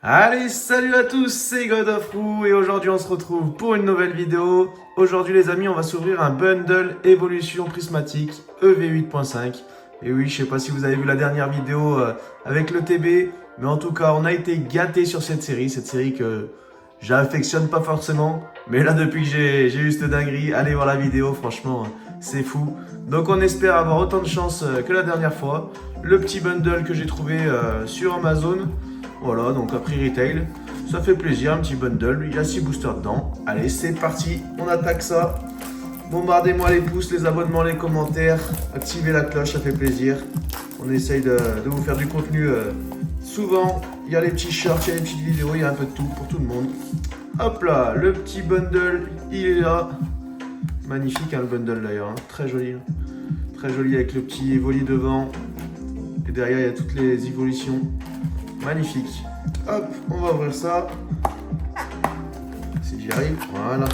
Allez, salut à tous, c'est God of Roux et aujourd'hui on se retrouve pour une nouvelle vidéo. Aujourd'hui les amis, on va s'ouvrir un bundle évolution prismatique EV8.5. Et oui, je sais pas si vous avez vu la dernière vidéo avec le TB, mais en tout cas on a été gâtés sur cette série que j'affectionne pas forcément. Mais là depuis que j'ai eu cette dinguerie, allez voir la vidéo, franchement c'est fou. Donc on espère avoir autant de chance que la dernière fois. Le petit bundle que j'ai trouvé sur Amazon. Voilà, donc à prix retail, ça fait plaisir, un petit bundle, il y a 6 boosters dedans. Allez, c'est parti, on attaque ça. Bombardez-moi les pouces, les abonnements, les commentaires, activez la cloche, ça fait plaisir. On essaye de vous faire du contenu souvent. Il y a les petits shorts, il y a les petites vidéos, il y a un peu de tout pour tout le monde. Hop là, le petit bundle, il est là. Magnifique hein, le bundle d'ailleurs, hein. Très joli. Très joli avec le petit Evoli devant. Et derrière, il y a toutes les évolutions. Magnifique. Hop, on va ouvrir ça. Si j'y arrive, voilà.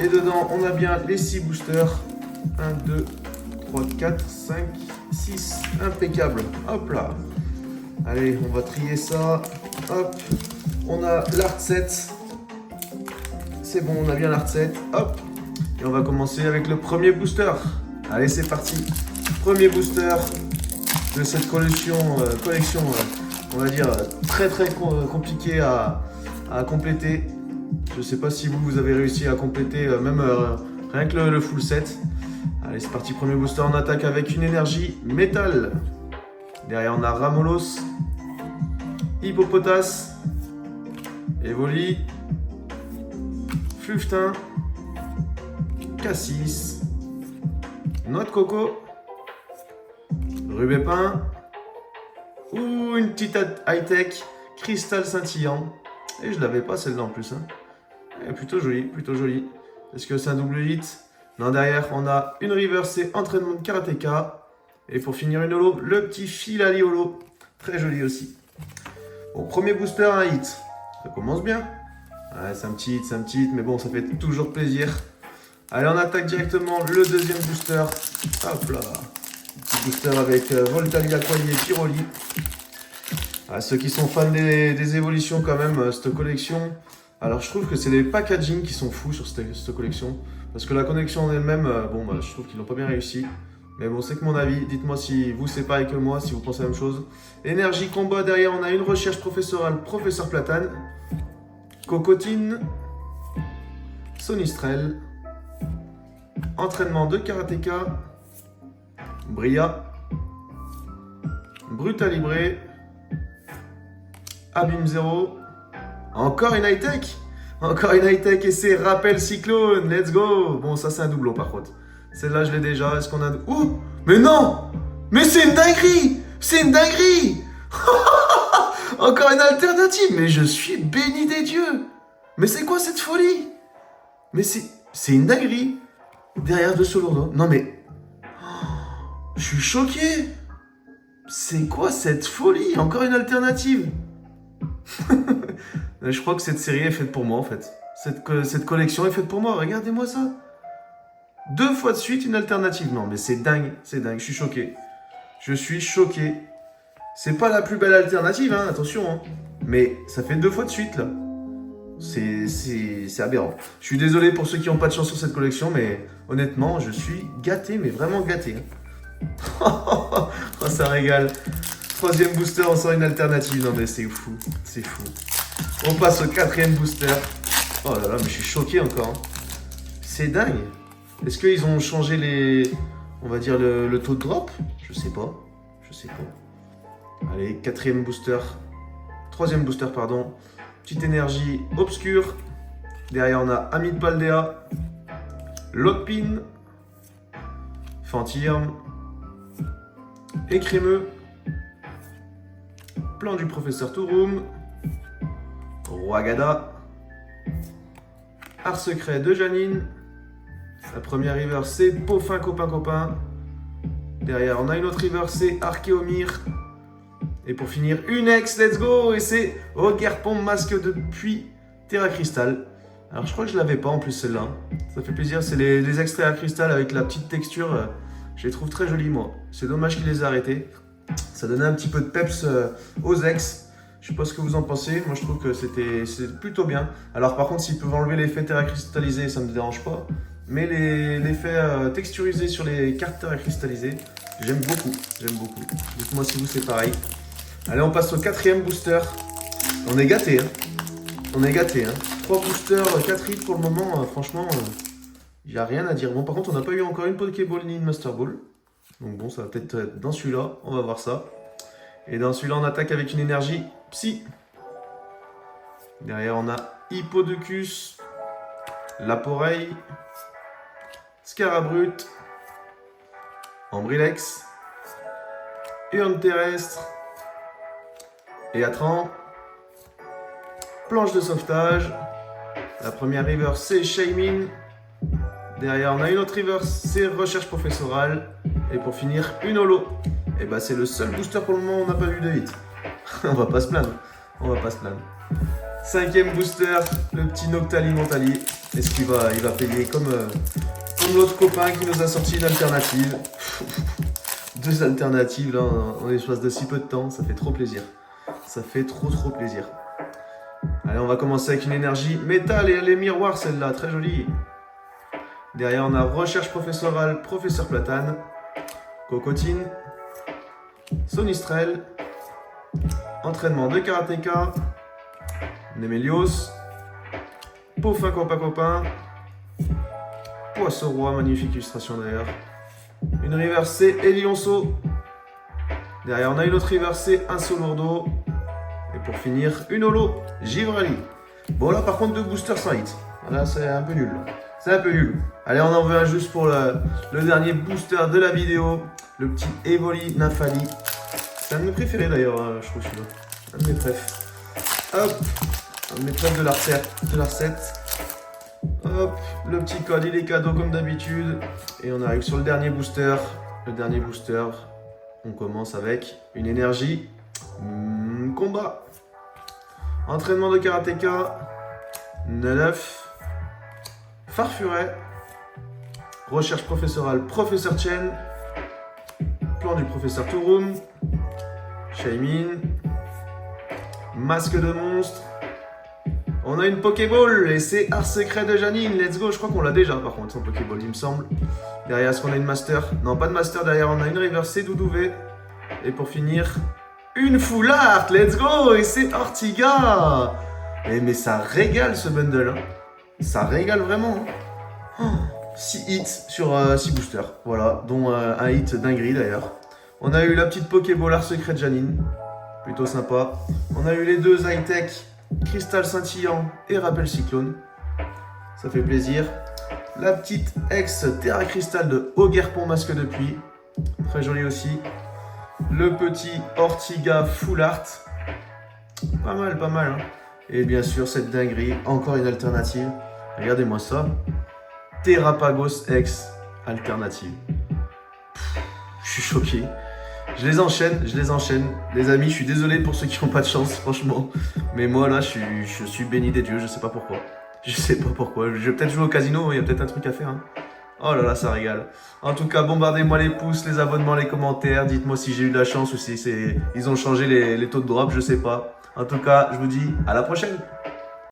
Et dedans, on a bien les 6 boosters. 1, 2, 3, 4, 5, 6. Impeccable. Hop là. Allez, on va trier ça. Hop. On a l'art set. C'est bon, on a bien l'art set. Hop. Et on va commencer avec le premier booster. Allez, c'est parti. Premier booster de cette collection on va dire, très compliqué à compléter. Je sais pas si vous avez réussi à compléter même rien que le full set. Allez, c'est parti, premier booster, on attaque avec une énergie métal. Derrière, on a Ramolos, Hippopotas, Evoli, Fluftin, Cassis, Noix de Coco, Rubépin, ou une petite high-tech, cristal scintillant. Et je l'avais pas celle-là en plus. Hein. Et plutôt jolie, plutôt jolie. Est-ce que c'est un double hit? Non, derrière, on a une reverse entraînement de karatéka. Et pour finir une holo, le petit Filali holo. Très joli aussi. Bon, premier booster, un hit. Ça commence bien. Ouais, c'est un petit hit, mais bon, ça fait toujours plaisir. Allez, on attaque directement le deuxième booster. Hop là. Petit booster avec Voltali, Aquali et Pyroli. Ah, ceux qui sont fans des évolutions quand même, cette collection. Alors je trouve que c'est les packaging qui sont fous sur cette collection. Parce que la collection en elle-même, je trouve qu'ils l'ont pas bien réussi. Mais bon, c'est que mon avis. Dites-moi si vous c'est pareil que moi, si vous pensez la même chose. Énergie combat, derrière on a une recherche professorale, Professeur Platane. Cocotine. Sonistrel. Entraînement de karatéka. Bria, Brutalibré, Abîme Zero, encore une high-tech et c'est Rappel Cyclone, let's go. Bon, ça c'est un doublon par contre. Celle-là je l'ai déjà, est-ce qu'on a... Oh, mais non. Mais c'est une dinguerie. Encore une alternative, mais je suis béni des dieux. Mais c'est quoi cette folie? Mais c'est une dinguerie. Derrière de ce lourdeau. Non mais... Je suis choqué. C'est quoi cette folie? Encore une alternative. Je crois que cette série est faite pour moi en fait. Cette collection est faite pour moi. Regardez-moi ça. 2 fois de suite une alternative. Non mais c'est dingue. Je suis choqué. C'est pas la plus belle alternative, hein, attention. Hein. Mais ça fait 2 fois de suite là. C'est aberrant. Je suis désolé pour ceux qui n'ont pas de chance sur cette collection, mais honnêtement, je suis gâté, mais vraiment gâté. Oh, ça régale. Troisième booster, on sort une alternative. Non mais c'est fou. On passe au 4e booster. Oh là là, mais je suis choqué encore. C'est dingue. Est-ce qu'ils ont changé on va dire le taux de drop? Je sais pas. Allez, 4e booster. 3e booster, pardon. Petite énergie obscure. Derrière, on a Amid Paldea. Lockpin. Fantirme. Écrémeux, plan du professeur Touroum, Roi-Gada, art secret de Janine, la première river c'est Peaufin copain. Derrière on a une autre river c'est Archéomir. Et pour finir une ex, let's go. Et c'est Ogerpon masque de puits Terra Cristal. Alors je crois que je l'avais pas en plus celle-là. Ça fait plaisir, c'est les extraits à cristal avec la petite texture. Je les trouve très jolis moi. C'est dommage qu'il les ait arrêtés. Ça donnait un petit peu de peps aux ex. Je sais pas ce que vous en pensez, moi je trouve que c'est plutôt bien. Alors par contre, s'ils peuvent enlever l'effet terre cristallisé, ça me dérange pas. Mais l'effet texturisé sur les cartes terre cristallisées, j'aime beaucoup, j'aime beaucoup. Dites-moi si vous c'est pareil. Allez, on passe au 4e booster. On est gâtés, hein. On est gâtés, hein. 3 boosters, 4 hits pour le moment, franchement, il n'y a rien à dire. Bon, par contre, on n'a pas eu encore une Pokéball ni une Master Ball. Donc bon, ça va peut-être être dans celui-là, on va voir ça. Et dans celui-là, on attaque avec une énergie Psy. Derrière, on a Hippodocus, Laporeille, Scarabrute, Ambrilex, Urne Terrestre, Éatran, Planche de Sauvetage. La première river, c'est Shaymin. Derrière, on a une autre river, c'est Recherche Professorale. Et pour finir, une holo. Et bah, c'est le seul booster pour le moment où on n'a pas vu de hit. On va pas se plaindre. On va pas se plaindre. 5e booster, le petit Noctali Montali. Est-ce qu'il va payer comme l'autre copain qui nous a sorti une alternative. 2 alternatives là, en l'espace de si peu de temps, ça fait trop plaisir. Ça fait trop plaisir. Allez, on va commencer avec une énergie métal et elle est miroir celle-là, très jolie. Derrière, on a Recherche Professorale, Professeur Platane, Cocotine, Sonistrel, Entraînement de Karatéka, Nemelios, Peaufin Copain, Poisson Roi, magnifique illustration d'ailleurs. Une reversée Elionceau. Derrière, on a une autre reversée, un Solourdo. Et pour finir, une holo, Givrali. Bon, là par contre, 2 boosters sans hit. Là, c'est un peu nul. C'est un peu nul. Allez, on en veut un juste pour le dernier booster de la vidéo. Le petit Evoli Nymphali. C'est un de mes préférés d'ailleurs, je trouve celui-là. Un de mes préfs. Hop, un de mes préfs de la recette. Hop, le petit code, il est cadeau comme d'habitude. Et on arrive sur le dernier booster. Le dernier booster, on commence avec une énergie combat. Entraînement de karatéka. Neuf. Farfuret. Recherche professorale, Professeur Chen. Plan du professeur Touroum. Shaymin. Masque de monstre. On a une Pokéball et c'est Art Secret de Janine. Let's go. Je crois qu'on l'a déjà par contre son Pokéball, il me semble. Derrière, est-ce qu'on a une Master? Non, pas de Master. Derrière, on a une River, c'est Doudouvé. Et pour finir, une Full Art. Let's go. Et c'est Ortiga. Mais ça régale ce bundle. Hein. Ça régale vraiment. Hein. 6 hits sur 6 boosters. Voilà, dont un hit dinguerie d'ailleurs. On a eu la petite Pokéball Art Secret de Janine. Plutôt sympa. On a eu les 2 high-tech. Cristal scintillant et rappel cyclone. Ça fait plaisir. La petite ex Terra Cristal de Ogerpon masque de pluie. Très joli aussi. Le petit Ortiga Full Art. Pas mal, pas mal. Hein. Et bien sûr, cette dinguerie. Encore une alternative. Regardez-moi ça. Terrapagos X alternative. Je suis choqué. Je les enchaîne. Les amis, je suis désolé pour ceux qui n'ont pas de chance, franchement. Mais moi, là, je suis béni des dieux, je sais pas pourquoi. Je sais pas pourquoi. Je vais peut-être jouer au casino, il y a peut-être un truc à faire. Hein. Oh là là, ça régale. En tout cas, bombardez-moi les pouces, les abonnements, les commentaires. Dites-moi si j'ai eu de la chance ou si ils ont changé les taux de drop, je sais pas. En tout cas, je vous dis à la prochaine.